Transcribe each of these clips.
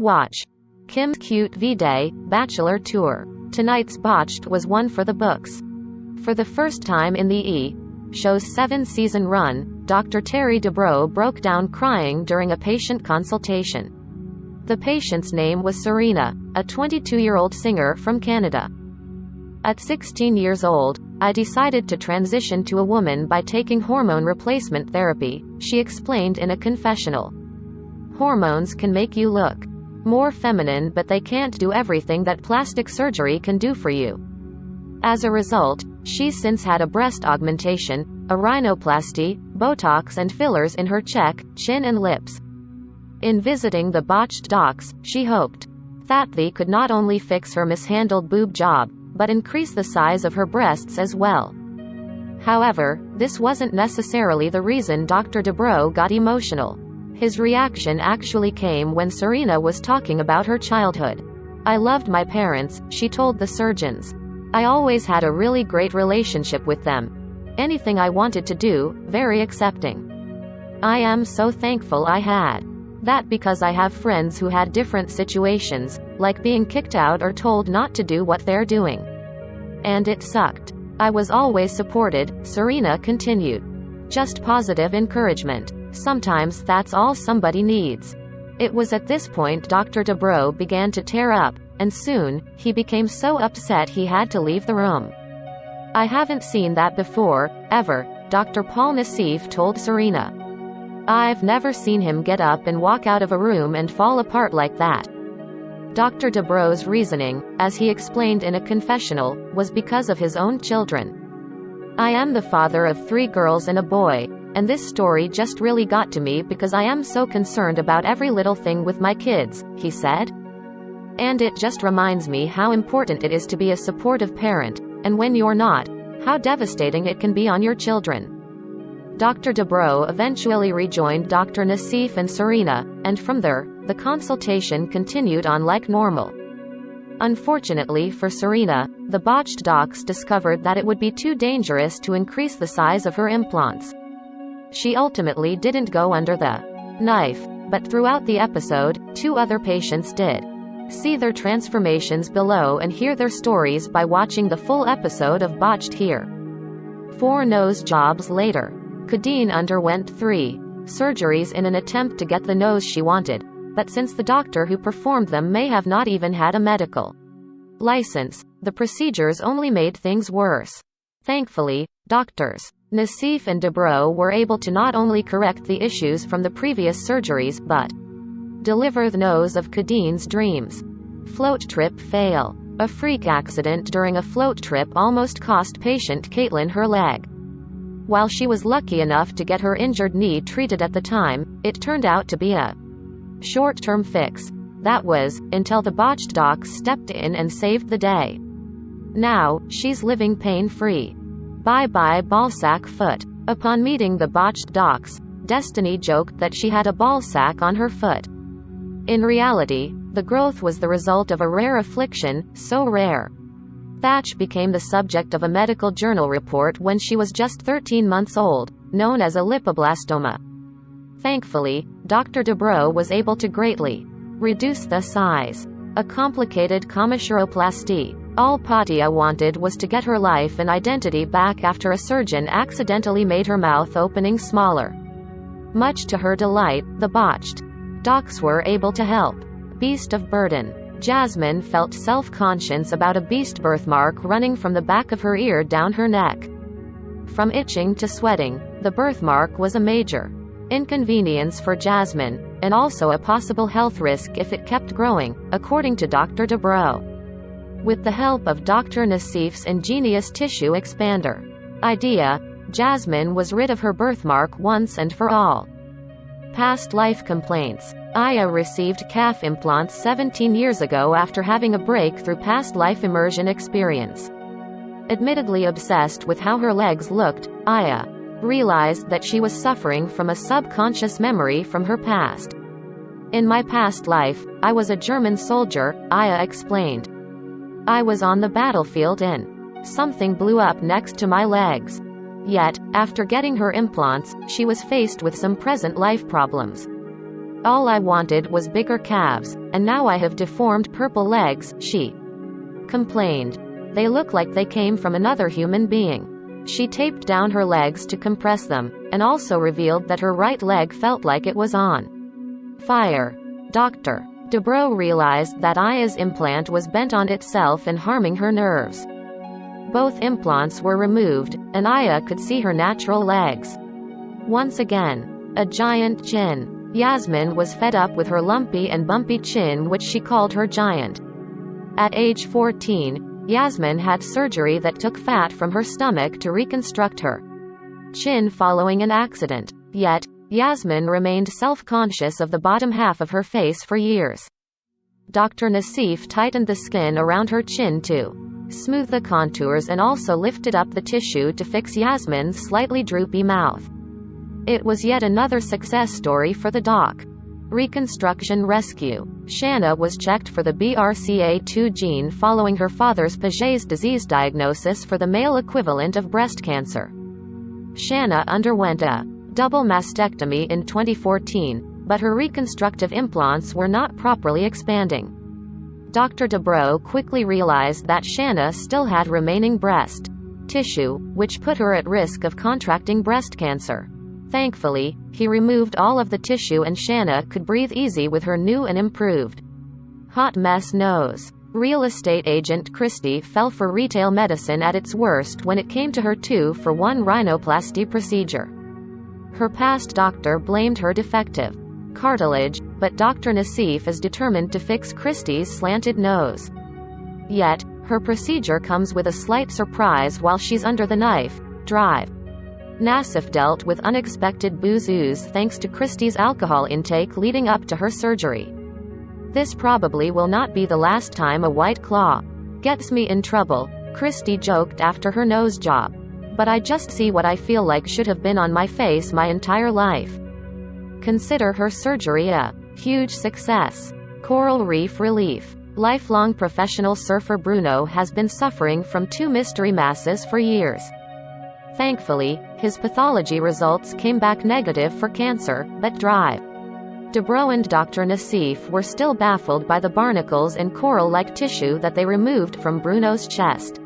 Watch. Kim's Cute V-Day, Bachelor Tour. Tonight's Botched was one for the books. For the first time in the show's 7-season run, Dr. Terry Dubrow broke down crying during a patient consultation. The patient's name was Serena, a 22-year-old singer from Canada. At 16 years old, I decided to transition to a woman by taking hormone replacement therapy, she explained in a confessional. Hormones can make you look more feminine, but they can't do everything that plastic surgery can do for you. As a result, she's since had a breast augmentation, a rhinoplasty, Botox and fillers in her cheek, chin and lips. In visiting the Botched docs, she hoped that they could not only fix her mishandled boob job, but increase the size of her breasts as well. However, this wasn't necessarily the reason Dr. Dubrow got emotional. His reaction actually came when Serena was talking about her childhood. "I loved my parents," she told the surgeons. "I always had a really great relationship with them. Anything I wanted to do, very accepting. I am so thankful I had that because I have friends who had different situations, like being kicked out or told not to do what they're doing. And it sucked. I was always supported," Serena continued. "Just positive encouragement. Sometimes that's all somebody needs." It was at this point Dr. Dubrow began to tear up, and soon, he became so upset he had to leave the room. "I haven't seen that before, ever," Dr. Paul Nassif told Serena. "I've never seen him get up and walk out of a room and fall apart like that." Dr. Dubrow's reasoning, as he explained in a confessional, was because of his own children. "I am the father of 3 girls and a boy, and this story just really got to me because I am so concerned about every little thing with my kids," he said. "And it just reminds me how important it is to be a supportive parent, and when you're not, how devastating it can be on your children." Dr. Dubrow eventually rejoined Dr. Nassif and Serena, and from there, the consultation continued on like normal. Unfortunately for Serena, the Botched docs discovered that it would be too dangerous to increase the size of her implants. She ultimately didn't go under the knife, but throughout the episode, 2 other patients did. See their transformations below and hear their stories by watching the full episode of Botched here. 4 nose jobs later, Kadeen underwent 3 surgeries in an attempt to get the nose she wanted, but since the doctor who performed them may have not even had a medical license, the procedures only made things worse. Thankfully, Drs. Nassif and Dubrow were able to not only correct the issues from the previous surgeries but deliver the nose of Kadeen's dreams. Float trip fail. A freak accident during a float trip almost cost patient Caitlin her leg. While she was lucky enough to get her injured knee treated at the time, it turned out to be a short-term fix. That was, until the Botched docs stepped in and saved the day. Now, she's living pain-free. Bye-bye ballsack foot. Upon meeting the Botched docs, Destiny joked that she had a ballsack on her foot. In reality, the growth was the result of a rare affliction, so rare. Thatch became the subject of a medical journal report when she was just 13 months old, known as a lipoblastoma. Thankfully, Dr. Dubrow was able to greatly reduce the size. A complicated commissuroplasty. All Patia wanted was to get her life and identity back after a surgeon accidentally made her mouth opening smaller. Much to her delight, the Botched docs were able to help. Beast of burden. Jasmine felt self-conscious about a beast birthmark running from the back of her ear down her neck. From itching to sweating, the birthmark was a major inconvenience for Jasmine, and also a possible health risk if it kept growing, according to Dr. Dubrow. With the help of Dr. Nassif's ingenious tissue expander idea, Jasmine was rid of her birthmark once and for all. Past life complaints. Aya received calf implants 17 years ago after having a breakthrough past life immersion experience. Admittedly obsessed with how her legs looked, Aya realized that she was suffering from a subconscious memory from her past. "In my past life, I was a German soldier," Aya explained. "I was on the battlefield and something blew up next to my legs." Yet, after getting her implants, she was faced with some present life problems. All I wanted was bigger calves, and now I have deformed purple legs, she complained. They look like they came from another human being. She taped down her legs to compress them, and also revealed that her right leg felt like it was on fire. Dr. Dubrow realized that Aya's implant was bent on itself and harming her nerves. Both implants were removed, and Aya could see her natural legs. Once again, a giant chin. Yasmin was fed up with her lumpy and bumpy chin, which she called her giant. At age 14, Yasmin had surgery that took fat from her stomach to reconstruct her chin following an accident. Yet, Yasmin remained self-conscious of the bottom half of her face for years. Dr. Nassif tightened the skin around her chin to smooth the contours and also lifted up the tissue to fix Yasmin's slightly droopy mouth. It was yet another success story for the doc. Reconstruction rescue. Shanna was checked for the BRCA2 gene following her father's Paget's disease diagnosis for the male equivalent of breast cancer. Shanna underwent a double mastectomy in 2014, but her reconstructive implants were not properly expanding. Dr. Dubrow quickly realized that Shanna still had remaining breast tissue, which put her at risk of contracting breast cancer. Thankfully, he removed all of the tissue and Shanna could breathe easy with her new and improved hot mess nose. Real estate agent Christy fell for retail medicine at its worst when it came to her 2-for-1 rhinoplasty procedure. Her past doctor blamed her defective cartilage, but Dr. Nassif is determined to fix Christy's slanted nose. Yet, her procedure comes with a slight surprise while she's under the knife drive. Nassif dealt with unexpected booze ooze thanks to Christy's alcohol intake leading up to her surgery. This probably will not be the last time a white claw gets me in trouble, Christy joked after her nose job. But I just see what I feel like should have been on my face my entire life. Consider her surgery a huge success. Coral reef relief. Lifelong professional surfer Bruno has been suffering from 2 mystery masses for years. Thankfully, his pathology results came back negative for cancer, but drive. Dubrow and Dr. Nassif were still baffled by the barnacles and coral-like tissue that they removed from Bruno's chest.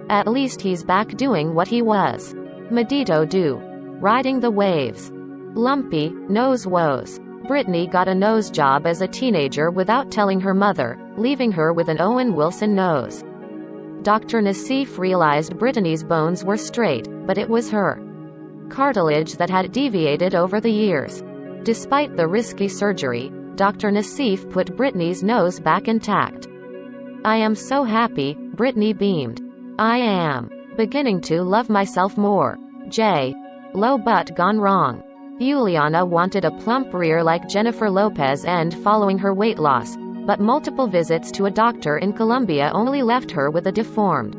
At least he's back doing what he was. Medito do. Riding the waves. Lumpy, nose woes. Brittany got a nose job as a teenager without telling her mother, leaving her with an Owen Wilson nose. Dr. Nassif realized Brittany's bones were straight, but it was her cartilage that had deviated over the years. Despite the risky surgery, Dr. Nassif put Brittany's nose back intact. I am so happy, Brittany beamed. I am beginning to love myself more. Low butt gone wrong. Juliana wanted a plump rear like Jennifer Lopez and following her weight loss, but multiple visits to a doctor in Colombia only left her with a deformed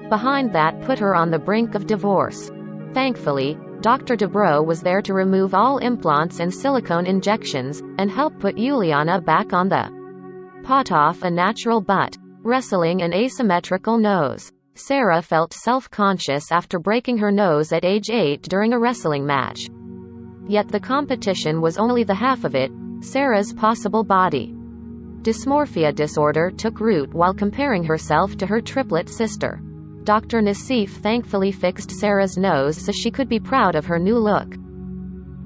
behind that put her on the brink of divorce. Thankfully, Dr. Dubrow was there to remove all implants and silicone injections, and help put Juliana back on the pot off a natural butt, wrestling an asymmetrical nose. Sarah felt self-conscious after breaking her nose at age 8 during a wrestling match. Yet the competition was only the half of it. Sarah's possible body dysmorphia disorder took root while comparing herself to her triplet sister. Dr. Nassif thankfully fixed Sarah's nose so she could be proud of her new look.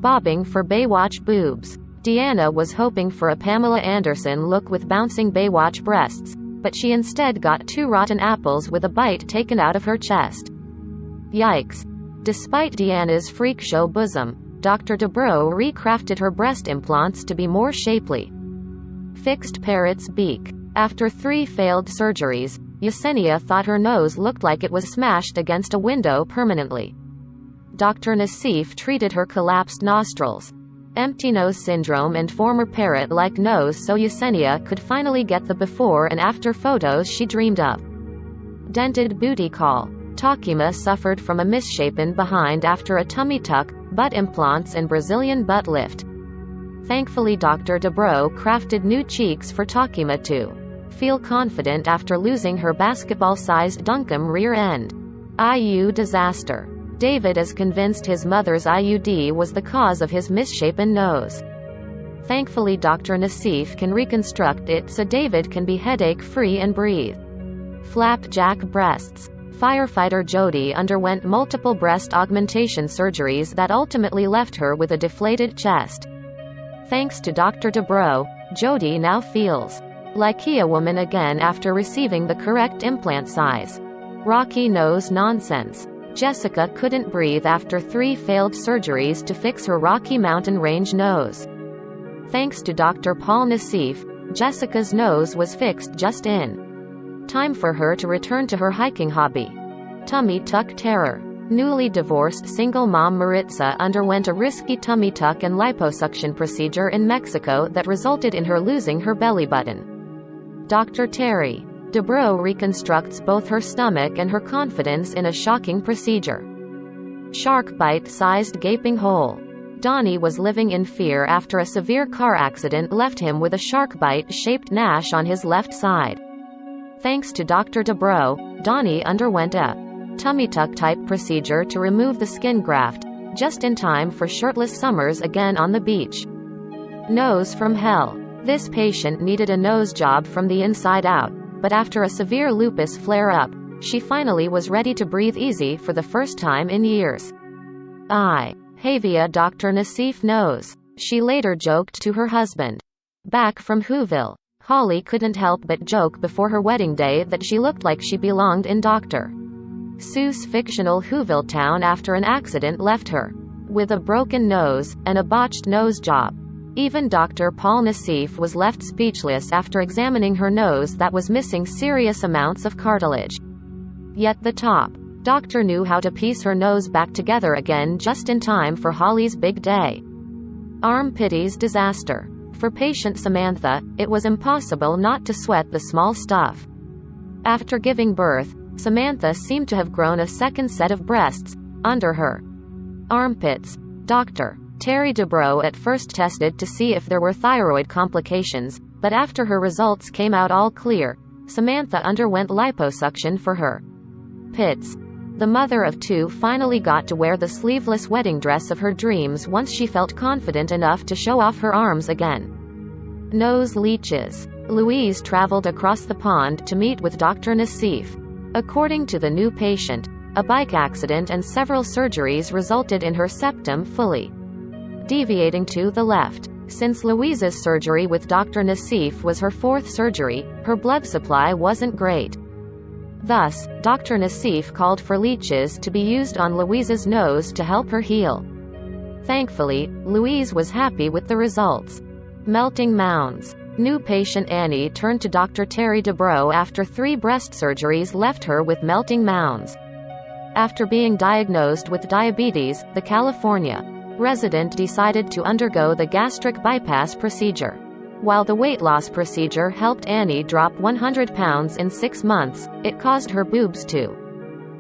Bobbing for Baywatch boobs. Deanna was hoping for a Pamela Anderson look with bouncing Baywatch breasts, but she instead got 2 rotten apples with a bite taken out of her chest. Yikes. Despite Deanna's freak show bosom, Dr. Dubrow recrafted her breast implants to be more shapely. Fixed parrot's beak. After 3 failed surgeries, Yesenia thought her nose looked like it was smashed against a window permanently. Dr. Nassif treated her collapsed nostrils, empty nose syndrome and former parrot-like nose so Yesenia could finally get the before and after photos she dreamed of. Dented booty call. Takima suffered from a misshapen behind after a tummy tuck, butt implants and Brazilian butt lift. Thankfully Dr. Dubrow crafted new cheeks for Takima to feel confident after losing her basketball-sized Dunkum rear end. IU disaster. David is convinced his mother's IUD was the cause of his misshapen nose. Thankfully Dr. Nassif can reconstruct it so David can be headache-free and breathe. Flapjack breasts. Firefighter Jody underwent multiple breast augmentation surgeries that ultimately left her with a deflated chest. Thanks to Dr. Dubrow, Jody now feels like a woman again after receiving the correct implant size. Rocky nose nonsense. Jessica couldn't breathe after 3 failed surgeries to fix her Rocky Mountain Range nose. Thanks to Dr. Paul Nassif, Jessica's nose was fixed just in time for her to return to her hiking hobby. Tummy tuck terror. Newly divorced single mom Maritza underwent a risky tummy tuck and liposuction procedure in Mexico that resulted in her losing her belly button. Dr. Terry Dubrow reconstructs both her stomach and her confidence in a shocking procedure. Shark bite-sized gaping hole. Donnie was living in fear after a severe car accident left him with a shark bite-shaped gash on his left side. Thanks to Dr. Dubrow, Donnie underwent a tummy tuck type procedure to remove the skin graft, just in time for shirtless summers again on the beach. Nose from hell. This patient needed a nose job from the inside out, but after a severe lupus flare-up, she finally was ready to breathe easy for the first time in years. Havia Dr. Nassif knows. She later joked to her husband. Back from Whoville, Holly couldn't help but joke before her wedding day that she looked like she belonged in Dr. Seuss' fictional Whoville town after an accident left her with a broken nose and a botched nose job. Even Dr. Paul Nassif was left speechless after examining her nose that was missing serious amounts of cartilage. Yet the top doctor knew how to piece her nose back together again just in time for Holly's big day. Armpitties disaster. For patient Samantha, it was impossible not to sweat the small stuff. After giving birth, Samantha seemed to have grown a second set of breasts under her armpits. Dr. Terry Dubrow at first tested to see if there were thyroid complications, but after her results came out all clear, Samantha underwent liposuction for her pits. The mother of 2 finally got to wear the sleeveless wedding dress of her dreams once she felt confident enough to show off her arms again. Nose leeches. Louise traveled across the pond to meet with Dr. Nassif. According to the new patient, a bike accident and several surgeries resulted in her septum fully deviating to the left. Since Louise's surgery with Dr. Nassif was her 4th surgery, her blood supply wasn't great. Thus, Dr. Nassif called for leeches to be used on Louise's nose to help her heal. Thankfully, Louise was happy with the results. Melting mounds. New patient Annie turned to Dr. Terry Dubrow after 3 breast surgeries left her with melting mounds. After being diagnosed with diabetes, the California resident decided to undergo the gastric bypass procedure. While the weight loss procedure helped Annie drop 100 pounds in 6 months, it caused her boobs to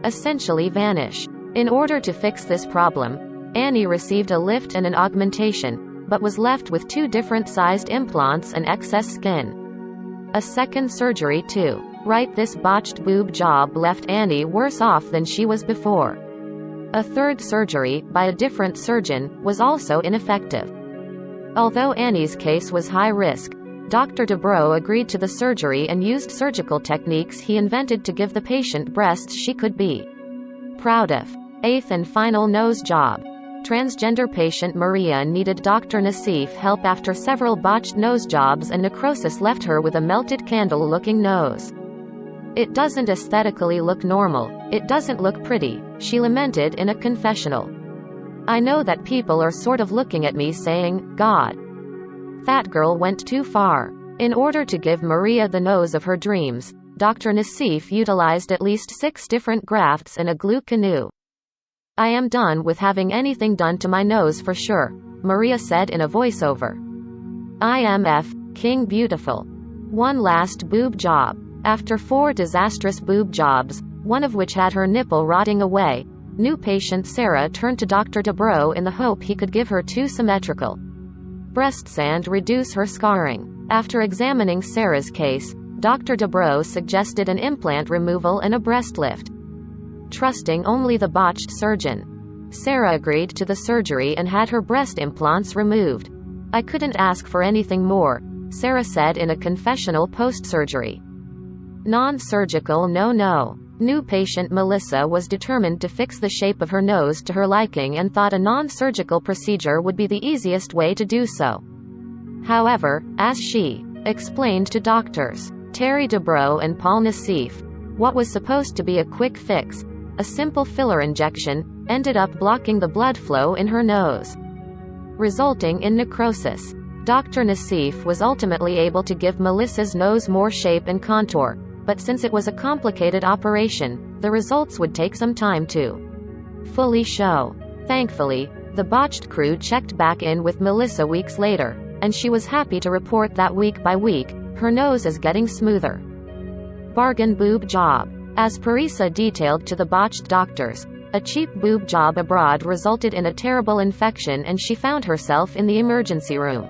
essentially vanish. In order to fix this problem, Annie received a lift and an augmentation, but was left with 2 different sized implants and excess skin. A second surgery to right this botched boob job left Annie worse off than she was before. A third surgery, by a different surgeon, was also ineffective. Although Annie's case was high risk, Dr. Dubrow agreed to the surgery and used surgical techniques he invented to give the patient breasts she could be proud of. 8th and final nose job. Transgender patient Maria needed Dr. Nassif help after several botched nose jobs and necrosis left her with a melted candle-looking nose. It doesn't aesthetically look normal, it doesn't look pretty, she lamented in a confessional. I know that people are sort of looking at me saying, God, that girl went too far. In order to give Maria the nose of her dreams, Dr. Nassif utilized at least 6 different grafts and a glue canoe. I am done with having anything done to my nose for sure, Maria said in a voiceover. IMF, King Beautiful. One last boob job. After 4 disastrous boob jobs, one of which had her nipple rotting away, new patient Sarah turned to Dr. Dubrow in the hope he could give her 2 symmetrical breasts and reduce her scarring. After examining Sarah's case, Dr. Dubrow suggested an implant removal and a breast lift. Trusting only the botched surgeon, Sarah agreed to the surgery and had her breast implants removed. I couldn't ask for anything more, Sarah said in a confessional post-surgery. Non-surgical no. New patient Melissa was determined to fix the shape of her nose to her liking and thought a non-surgical procedure would be the easiest way to do so. However, as she explained to doctors Terry Dubrow and Paul Nassif, what was supposed to be a quick fix, a simple filler injection, ended up blocking the blood flow in her nose, resulting in necrosis. Dr. Nassif was ultimately able to give Melissa's nose more shape and contour, but since it was a complicated operation, the results would take some time to fully show. Thankfully, the Botched crew checked back in with Melissa weeks later, and she was happy to report that week by week, her nose is getting smoother. Bargain boob job. As Parisa detailed to the Botched doctors, a cheap boob job abroad resulted in a terrible infection and she found herself in the emergency room.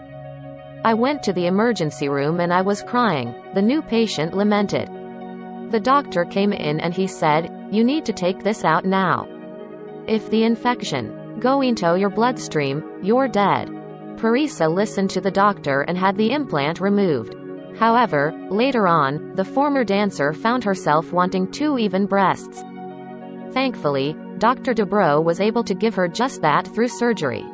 I went to the emergency room and I was crying, the new patient lamented. The doctor came in and he said, "You need to take this out now. If the infection go into your bloodstream, you're dead." Parisa listened to the doctor and had the implant removed. However, later on, the former dancer found herself wanting 2 even breasts. Thankfully, Dr. Dubrow was able to give her just that through surgery.